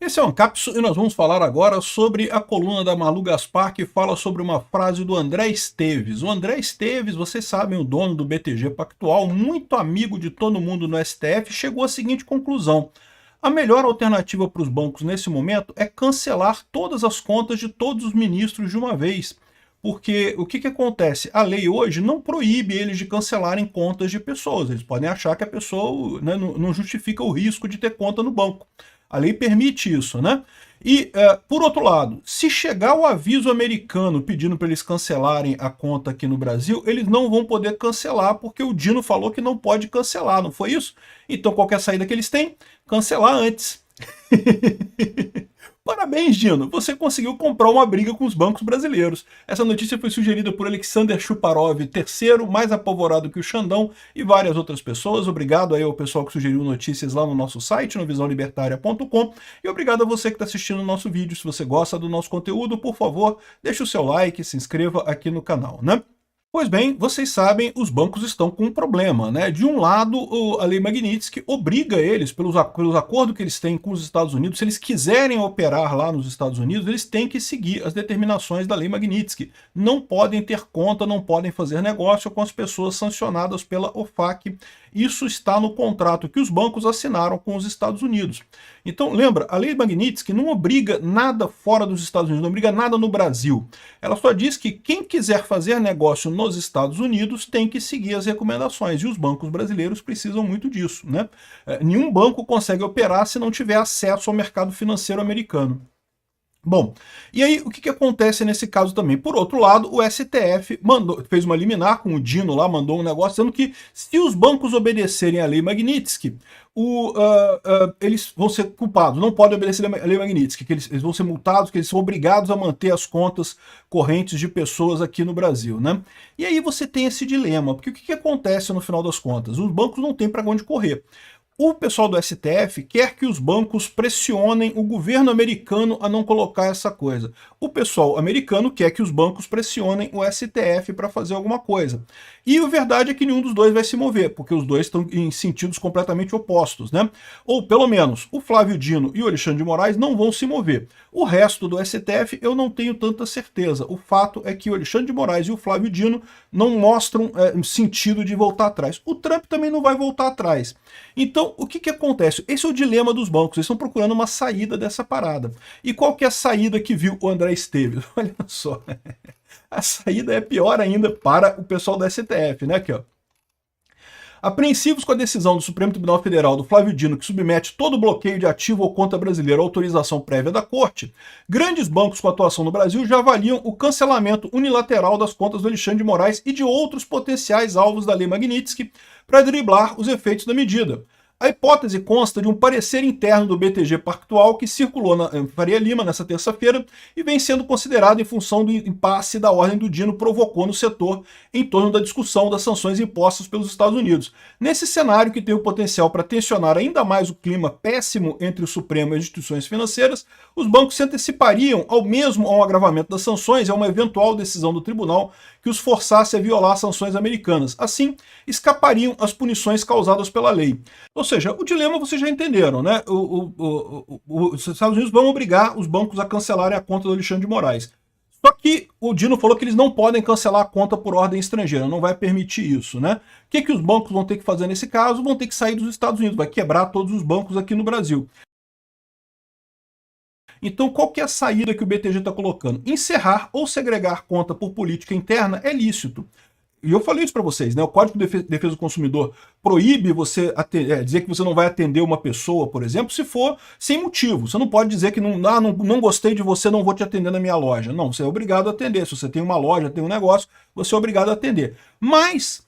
Esse é o Ancapsu e nós vamos falar agora sobre a coluna da Malu Gaspar, que fala sobre uma frase do André Esteves. O André Esteves, vocês sabem, o dono do BTG Pactual, muito amigo de todo mundo no STF, chegou à seguinte conclusão: a melhor alternativa para os bancos nesse momento é cancelar todas as contas de todos os ministros de uma vez. Porque o que acontece? A lei hoje não proíbe eles de cancelarem contas de pessoas. Eles podem achar que a pessoa, né, não justifica o risco de ter conta no banco. A lei permite isso, né? E, por outro lado, se chegar o aviso americano pedindo para eles cancelarem a conta aqui no Brasil, eles não vão poder cancelar, porque o Dino falou que não pode cancelar, não foi isso? Então, qualquer saída que eles têm, cancelar antes. Parabéns, Dino, você conseguiu comprar uma briga com os bancos brasileiros. Essa notícia foi sugerida por Alexander Chuparov, terceiro, mais apavorado que o Xandão, e várias outras pessoas. Obrigado aí ao pessoal que sugeriu notícias lá no nosso site, no visãolibertaria.com, e obrigado a você que está assistindo o nosso vídeo. Se você gosta do nosso conteúdo, por favor, deixe o seu like, se inscreva aqui no canal, né? Pois bem, vocês sabem, os bancos estão com um problema, né? De um lado, a lei Magnitsky obriga eles, pelos acordos que eles têm com os Estados Unidos, se eles quiserem operar lá nos Estados Unidos, eles têm que seguir as determinações da lei Magnitsky. Não podem ter conta, não podem fazer negócio com as pessoas sancionadas pela OFAC. Isso está no contrato que os bancos assinaram com os Estados Unidos. Então, lembra, a lei Magnitsky não obriga nada fora dos Estados Unidos, não obriga nada no Brasil. Ela só diz que quem quiser fazer negócio nos Estados Unidos tem que seguir as recomendações, e os bancos brasileiros precisam muito disso, né? Nenhum banco consegue operar se não tiver acesso ao mercado financeiro americano. Bom, e aí o que acontece nesse caso também? Por outro lado, o STF fez uma liminar com o Dino lá, mandou um negócio dizendo que se os bancos obedecerem à lei Magnitsky, eles vão ser culpados, não podem obedecer à lei Magnitsky, que eles vão ser multados, que eles são obrigados a manter as contas correntes de pessoas aqui no Brasil, né? E aí você tem esse dilema, porque o que acontece no final das contas? Os bancos não têm para onde correr. O pessoal do STF quer que os bancos pressionem o governo americano a não colocar essa coisa. O pessoal americano quer que os bancos pressionem o STF para fazer alguma coisa. E a verdade é que nenhum dos dois vai se mover, porque os dois estão em sentidos completamente opostos, né? Ou pelo menos o Flávio Dino e o Alexandre de Moraes não vão se mover. O resto do STF eu não tenho tanta certeza. O fato é que o Alexandre de Moraes e o Flávio Dino não mostram sentido de voltar atrás. O Trump também não vai voltar atrás. Então, o que acontece? Esse é o dilema dos bancos, eles estão procurando uma saída dessa parada. E qual que é a saída que viu o André Esteves? Olha só, a saída é pior ainda para o pessoal do STF, né? Aqui, ó. Apreensivos com a decisão do Supremo Tribunal Federal do Flávio Dino, que submete todo bloqueio de ativo ou conta brasileira à autorização prévia da Corte, grandes bancos com atuação no Brasil já avaliam o cancelamento unilateral das contas do Alexandre de Moraes e de outros potenciais alvos da lei Magnitsky para driblar os efeitos da medida. A hipótese consta de um parecer interno do BTG Pactual que circulou na Faria Lima nessa terça-feira e vem sendo considerado em função do impasse da ordem do Dino provocou no setor em torno da discussão das sanções impostas pelos Estados Unidos. Nesse cenário que tem o potencial para tensionar ainda mais o clima péssimo entre o Supremo e as instituições financeiras, os bancos se antecipariam ao agravamento das sanções e a uma eventual decisão do tribunal que os forçasse a violar sanções americanas. Assim, escapariam as punições causadas pela lei. Ou seja, o dilema vocês já entenderam, né? Os Estados Unidos vão obrigar os bancos a cancelarem a conta do Alexandre de Moraes. Só que o Dino falou que eles não podem cancelar a conta por ordem estrangeira, não vai permitir isso, né? O que os bancos vão ter que fazer nesse caso? Vão ter que sair dos Estados Unidos, vai quebrar todos os bancos aqui no Brasil. Então, qual que é a saída que o BTG está colocando? Encerrar ou segregar conta por política interna é lícito. E eu falei isso para vocês, né? O Código de Defesa do Consumidor proíbe você dizer que você não vai atender uma pessoa, por exemplo, se for sem motivo. Você não pode dizer que não gostei de você, não vou te atender na minha loja. Não, você é obrigado a atender. Se você tem uma loja, tem um negócio, você é obrigado a atender. Mas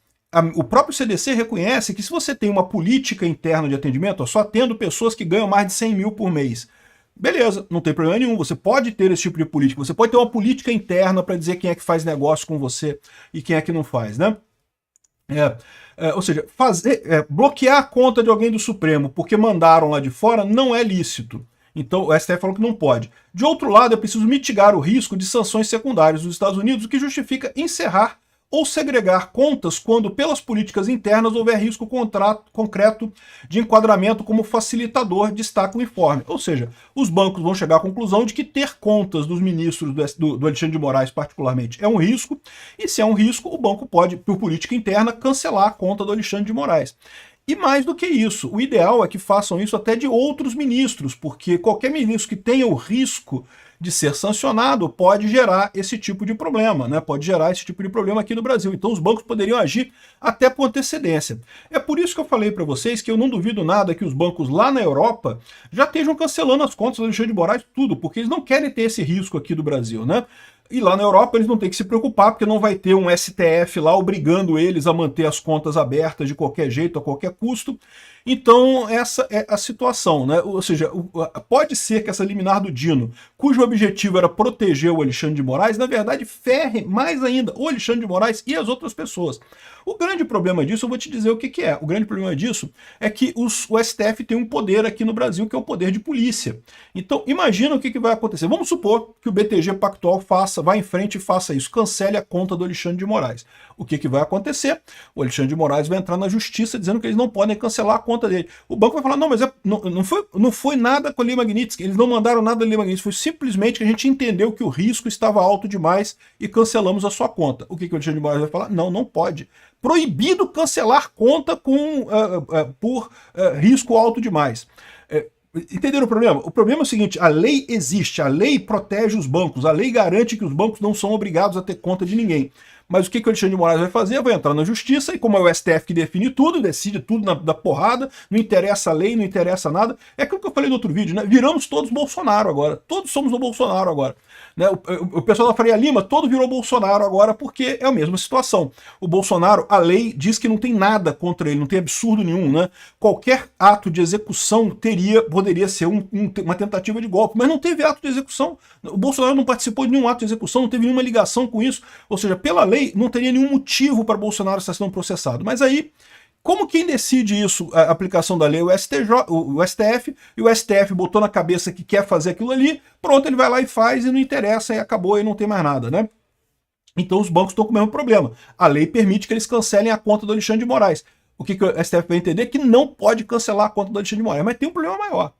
o próprio CDC reconhece que se você tem uma política interna de atendimento, eu só atendo pessoas que ganham mais de 100 mil por mês. Beleza, não tem problema nenhum, você pode ter esse tipo de política, você pode ter uma política interna para dizer quem é que faz negócio com você e quem é que não faz, né? Ou seja, bloquear a conta de alguém do Supremo porque mandaram lá de fora não é lícito. Então o STF falou que não pode. De outro lado, é preciso mitigar o risco de sanções secundárias dos Estados Unidos, o que justifica encerrar ou segregar contas quando, pelas políticas internas, houver risco concreto de enquadramento como facilitador, destaca o informe. Ou seja, os bancos vão chegar à conclusão de que ter contas dos ministros do Alexandre de Moraes, particularmente, é um risco, e se é um risco, o banco pode, por política interna, cancelar a conta do Alexandre de Moraes. E mais do que isso, o ideal é que façam isso até de outros ministros, porque qualquer ministro que tenha o risco de ser sancionado pode gerar esse tipo de problema, né? Pode gerar esse tipo de problema aqui no Brasil. Então os bancos poderiam agir até por antecedência. É por isso que eu falei para vocês que eu não duvido nada que os bancos lá na Europa já estejam cancelando as contas do Alexandre de Moraes, tudo, porque eles não querem ter esse risco aqui do Brasil, né? E lá na Europa eles não têm que se preocupar, porque não vai ter um STF lá obrigando eles a manter as contas abertas de qualquer jeito, a qualquer custo. Então essa é a situação, né? Ou seja, pode ser que essa liminar do Dino, cujo objetivo era proteger o Alexandre de Moraes, na verdade ferre mais ainda o Alexandre de Moraes e as outras pessoas. O grande problema disso, eu vou te dizer o que é. O grande problema disso é que o STF tem um poder aqui no Brasil, que é o poder de polícia. Então, imagina o que vai acontecer. Vamos supor que o BTG Pactual vá em frente e faça isso, cancele a conta do Alexandre de Moraes. O que vai acontecer? O Alexandre de Moraes vai entrar na justiça dizendo que eles não podem cancelar a conta dele. O banco vai falar, não, mas não foi nada com a Lima Magnitsky, eles não mandaram nada da Lima Magnitsky, foi simplesmente que a gente entendeu que o risco estava alto demais e cancelamos a sua conta. O que o Alexandre de Moraes vai falar? Não pode. Proibido cancelar conta por risco alto demais. Entenderam o problema? O problema é o seguinte, a lei existe, a lei protege os bancos, a lei garante que os bancos não são obrigados a ter conta de ninguém. Mas o que o Alexandre de Moraes vai fazer? Vai entrar na justiça, e como é o STF que define tudo, decide tudo da porrada, não interessa a lei, não interessa nada. É aquilo que eu falei no outro vídeo, né? Viramos todos Bolsonaro agora. Todos somos do Bolsonaro agora. Né? O pessoal da Faria Lima, todo virou Bolsonaro agora, porque é a mesma situação. O Bolsonaro, a lei diz que não tem nada contra ele, não tem absurdo nenhum, né? Qualquer ato de execução poderia ser uma tentativa de golpe, mas não teve ato de execução. O Bolsonaro não participou de nenhum ato de execução, não teve nenhuma ligação com isso. Ou seja, pela lei, não teria nenhum motivo para Bolsonaro estar sendo processado. Mas aí, como quem decide isso, a aplicação da lei, o STF, e o STF botou na cabeça que quer fazer aquilo ali, pronto, ele vai lá e faz, e não interessa, e acabou, e não tem mais nada, né? Então os bancos estão com o mesmo problema. A lei permite que eles cancelem a conta do Alexandre de Moraes. O que o STF vai entender? Que não pode cancelar a conta do Alexandre de Moraes. Mas tem um problema maior.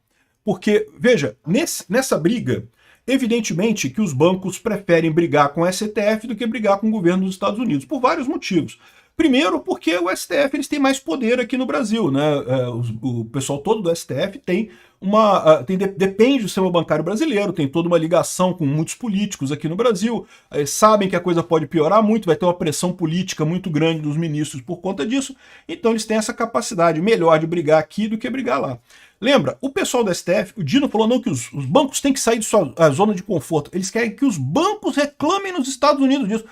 Porque, veja, nessa briga, evidentemente que os bancos preferem brigar com o STF do que brigar com o governo dos Estados Unidos, por vários motivos. Primeiro, porque o STF eles têm mais poder aqui no Brasil, né? O pessoal todo do STF depende do sistema bancário brasileiro, tem toda uma ligação com muitos políticos aqui no Brasil, sabem que a coisa pode piorar muito, vai ter uma pressão política muito grande dos ministros por conta disso, então eles têm essa capacidade melhor de brigar aqui do que brigar lá. Lembra, o pessoal do STF, o Dino falou não que os bancos têm que sair de sua zona de conforto, eles querem que os bancos reclamem nos Estados Unidos disso.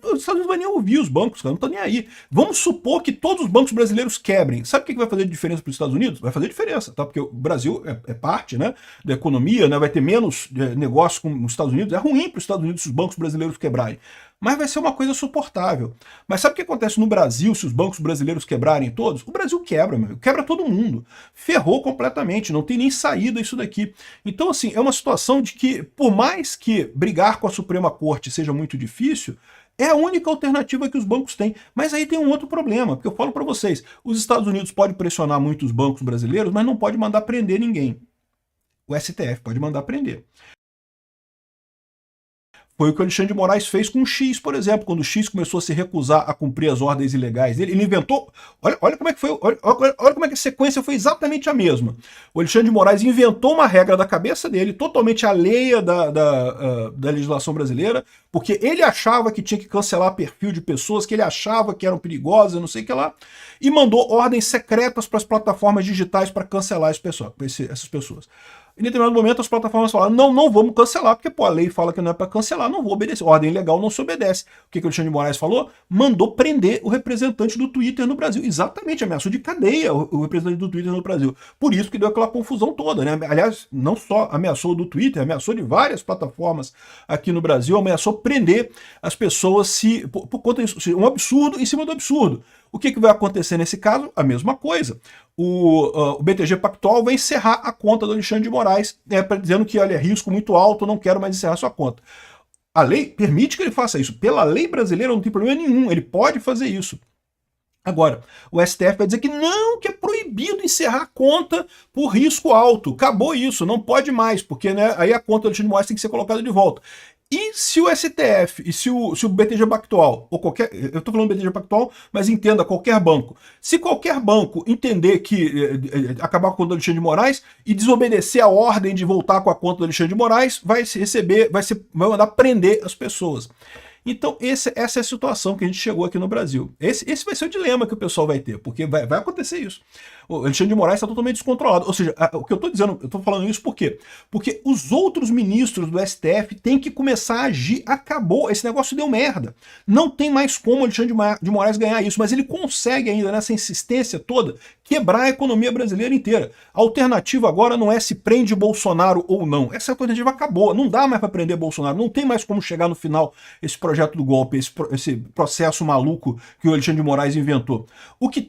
Os Estados Unidos vai nem ouvir os bancos, cara, não tá nem aí. Vamos supor que todos os bancos brasileiros quebrem. Sabe o que vai fazer diferença para os Estados Unidos? Vai fazer diferença, tá? Porque o Brasil é parte, né, da economia, né, vai ter menos negócio com os Estados Unidos. É ruim para os Estados Unidos se os bancos brasileiros quebrarem. Mas vai ser uma coisa suportável. Mas sabe o que acontece no Brasil se os bancos brasileiros quebrarem todos? O Brasil quebra, meu. Quebra todo mundo. Ferrou completamente, não tem nem saída isso daqui. Então, assim, é uma situação de que, por mais que brigar com a Suprema Corte seja muito difícil, é a única alternativa que os bancos têm. Mas aí tem um outro problema, porque eu falo para vocês, os Estados Unidos podem pressionar muito os bancos brasileiros, mas não pode mandar prender ninguém. O STF pode mandar prender. Foi o que o Alexandre de Moraes fez com o X, por exemplo, quando o X começou a se recusar a cumprir as ordens ilegais dele. Ele inventou. Olha como é que foi. Olha como é que a sequência foi exatamente a mesma. O Alexandre de Moraes inventou uma regra da cabeça dele, totalmente alheia da legislação brasileira, porque ele achava que tinha que cancelar perfil de pessoas que ele achava que eram perigosas, não sei o que lá, e mandou ordens secretas para as plataformas digitais para cancelar essas pessoas. Em determinado momento as plataformas falaram, não vamos cancelar, porque pô, a lei fala que não é para cancelar, não vou obedecer. Ordem legal não se obedece. O que o Alexandre de Moraes falou? Mandou prender o representante do Twitter no Brasil. Exatamente, ameaçou de cadeia o representante do Twitter no Brasil. Por isso que deu aquela confusão toda, né? Aliás, não só ameaçou do Twitter, ameaçou de várias plataformas aqui no Brasil, ameaçou prender as pessoas por conta disso. Um absurdo em cima do absurdo. O que vai acontecer nesse caso? A mesma coisa. O BTG Pactual vai encerrar a conta do Alexandre de Moraes, dizendo que olha, é risco muito alto, não quero mais encerrar sua conta. A lei permite que ele faça isso. Pela lei brasileira não tem problema nenhum, ele pode fazer isso. Agora, o STF vai dizer que não, que é proibido encerrar a conta por risco alto. Acabou isso, não pode mais, porque né, aí a conta do Alexandre de Moraes tem que ser colocada de volta. E se o STF e se o BTG Pactual, ou qualquer, eu estou falando BTG Pactual, mas entenda, qualquer banco, se qualquer banco entender que acabar com a conta do Alexandre de Moraes e desobedecer a ordem de voltar com a conta do Alexandre de Moraes, vai mandar prender as pessoas. Então, essa é a situação que a gente chegou aqui no Brasil. Esse vai ser o dilema que o pessoal vai ter, porque vai acontecer isso. O Alexandre de Moraes está totalmente descontrolado. Ou seja, o que eu estou dizendo, eu estou falando isso por quê? Porque os outros ministros do STF têm que começar a agir. Acabou, esse negócio deu merda. Não tem mais como o Alexandre de Moraes ganhar isso, mas ele consegue ainda, nessa insistência toda, quebrar a economia brasileira inteira. A alternativa agora não é se prende Bolsonaro ou não. Essa alternativa acabou. Não dá mais para prender Bolsonaro. Não tem mais como chegar no final esse projeto do golpe, esse processo maluco que o Alexandre de Moraes inventou.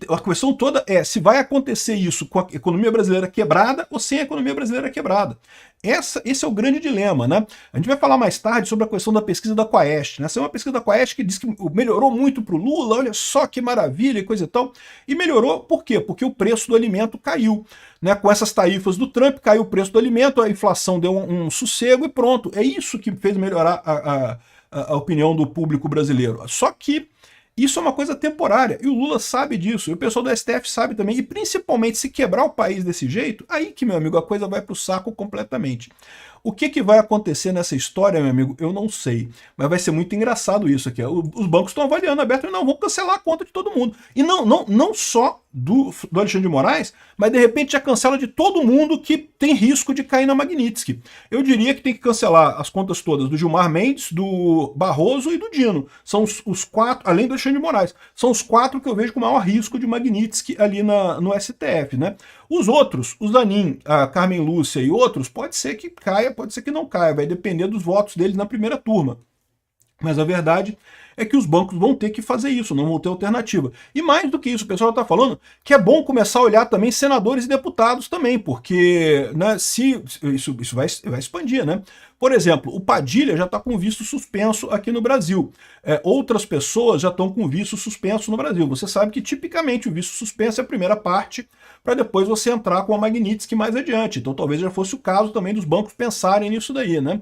A questão toda é se vai acontecer isso com a economia brasileira quebrada ou sem a economia brasileira quebrada. Esse é o grande dilema, né? A gente vai falar mais tarde sobre a questão da pesquisa da Quaest, né? Essa é uma pesquisa da Quaest que diz que melhorou muito para o Lula, olha só que maravilha e coisa e tal. E melhorou por quê? Porque o preço do alimento caiu. Né? Com essas tarifas do Trump, caiu o preço do alimento, a inflação deu um sossego e pronto. É isso que fez melhorar a opinião do público brasileiro. Só que isso é uma coisa temporária, e o Lula sabe disso, e o pessoal do STF sabe também, e principalmente se quebrar o país desse jeito, aí que, meu amigo, a coisa vai pro saco completamente. O que vai acontecer nessa história, meu amigo, eu não sei, mas vai ser muito engraçado isso aqui. Os bancos estão avaliando aberto e não, vão cancelar a conta de todo mundo. E não só do Alexandre de Moraes, mas de repente já cancela de todo mundo que tem risco de cair na Magnitsky. Eu diria que tem que cancelar as contas todas do Gilmar Mendes, do Barroso e do Dino. São os quatro, além do Alexandre de Moraes, são os quatro que eu vejo com maior risco de Magnitsky ali no STF, né? Os outros, o Zanin, a Carmen Lúcia e outros, pode ser que caia, pode ser que não caia, vai depender dos votos deles na primeira turma. Mas a verdade é que os bancos vão ter que fazer isso, não vão ter alternativa. E mais do que isso, o pessoal está falando que é bom começar a olhar também senadores e deputados também, porque né, se isso vai expandir, né? Por exemplo, o Padilha já está com visto suspenso aqui no Brasil. Outras pessoas já estão com visto suspenso no Brasil. Você sabe que tipicamente o visto suspenso é a primeira parte para depois você entrar com a Magnitsky mais adiante. Então talvez já fosse o caso também dos bancos pensarem nisso daí, né?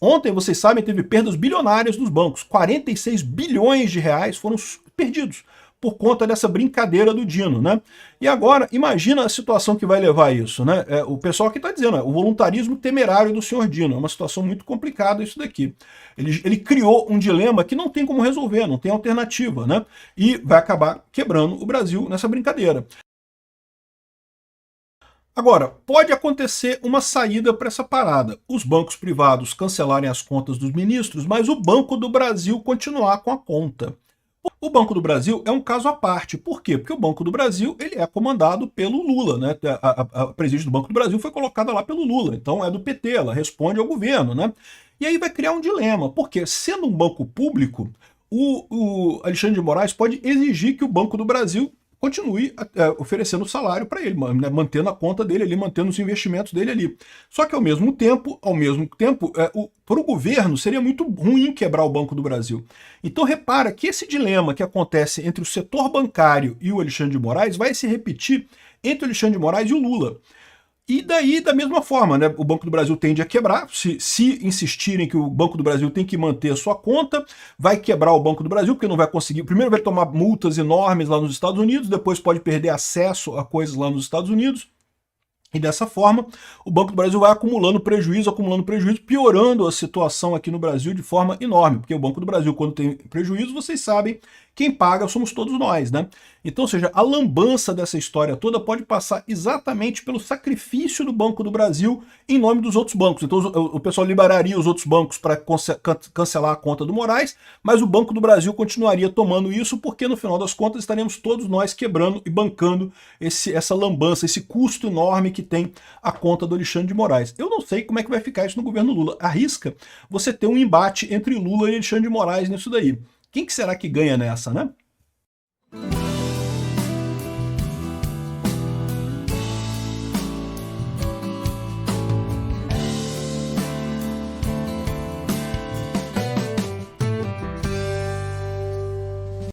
Ontem, vocês sabem, teve perdas bilionárias dos bancos. 46 bilhões de reais foram perdidos por conta dessa brincadeira do Dino, né? E agora, imagina a situação que vai levar a isso, né? O pessoal aqui está dizendo, o voluntarismo temerário do senhor Dino. É uma situação muito complicada isso daqui. Ele criou um dilema que não tem como resolver, não tem alternativa, né? E vai acabar quebrando o Brasil nessa brincadeira. Agora, pode acontecer uma saída para essa parada. Os bancos privados cancelarem as contas dos ministros, mas o Banco do Brasil continuar com a conta. O Banco do Brasil é um caso à parte. Por quê? Porque o Banco do Brasil ele é comandado pelo Lula, né? A presidente do Banco do Brasil foi colocada lá pelo Lula, então é do PT, ela responde ao governo, né? E aí vai criar um dilema, porque sendo um banco público, o Alexandre de Moraes pode exigir que o Banco do Brasil continue oferecendo salário para ele, né, mantendo a conta dele ali, mantendo os investimentos dele ali. Só que ao mesmo tempo para o governo seria muito ruim quebrar o Banco do Brasil. Então repara que esse dilema que acontece entre o setor bancário e o Alexandre de Moraes vai se repetir entre o Alexandre de Moraes e o Lula. E daí, da mesma forma, né, o Banco do Brasil tende a quebrar, se insistirem que o Banco do Brasil tem que manter a sua conta, vai quebrar o Banco do Brasil, porque não vai conseguir, primeiro vai tomar multas enormes lá nos Estados Unidos, depois pode perder acesso a coisas lá nos Estados Unidos, e dessa forma, o Banco do Brasil vai acumulando prejuízo, piorando a situação aqui no Brasil de forma enorme, porque o Banco do Brasil, quando tem prejuízo, vocês sabem, quem paga somos todos nós, né? Então, ou seja, a lambança dessa história toda pode passar exatamente pelo sacrifício do Banco do Brasil em nome dos outros bancos. Então, o pessoal liberaria os outros bancos para cancelar a conta do Moraes, mas o Banco do Brasil continuaria tomando isso, porque no final das contas estaremos todos nós quebrando e bancando essa lambança, esse custo enorme que tem a conta do Alexandre de Moraes. Eu não sei como é que vai ficar isso no governo Lula. Arrisca você ter um embate entre Lula e Alexandre de Moraes nisso daí. Quem que será que ganha nessa, né?